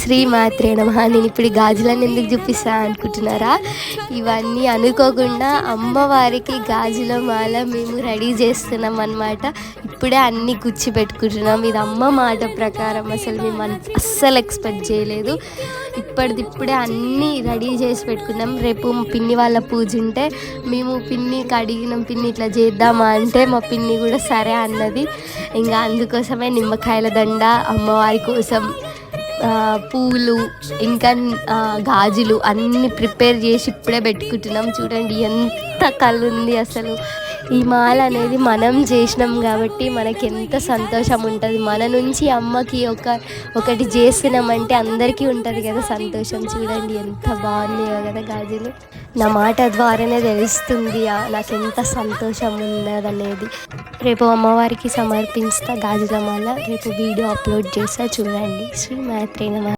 శ్రీమాత్రే నమః. నేను ఇప్పుడు గాజులను ఎందుకు చూపిస్తా అనుకుంటున్నారా? ఇవన్నీ అనుకోకుండా అమ్మవారికి గాజుల మాల మేము రెడీ చేస్తున్నాం అన్నమాట. ఇప్పుడే అన్నీ గుచ్చి పెట్టుకుంటున్నాం. ఇది అమ్మ మాట ప్రకారం అసలు మేము అస్సలు ఎక్స్పెక్ట్ చేయలేదు. ఇప్పుడే అన్నీ రెడీ చేసి పెట్టుకున్నాం. రేపు పిన్ని వాళ్ళ పూజ ఉంటే మేము పిన్నికి అడిగినాం, పిన్ని ఇట్లా చేద్దామా అంటే మా పిన్ని కూడా సరే అన్నది. ఇంకా అందుకోసమే నిమ్మకాయల దండ, అమ్మవారి కోసం పూలు, ఇంకా గాజులు అన్నీ ప్రిపేర్ చేసి ఇప్పుడే పెట్టుకుంటున్నాం. చూడండి ఎంత కళ్ళు ఉంది అసలు. ఈ మాల అనేది మనం చేసినాం కాబట్టి మనకి ఎంత సంతోషం ఉంటుంది. మన నుంచి అమ్మకి ఒకటి చేస్తున్నామంటే అందరికీ ఉంటుంది కదా సంతోషం. చూడండి ఎంత బాగున్నాయో కదా గాజులు. నా మాట ద్వారానే తెలుస్తుంది నాకు ఎంత సంతోషం ఉన్నదనేది. రేపు అమ్మవారికి సమర్పిస్తా గాజుల మాల. రేపు వీడియో అప్లోడ్ చేస్తా, చూడండి. శ్రీమాత్రే నమః.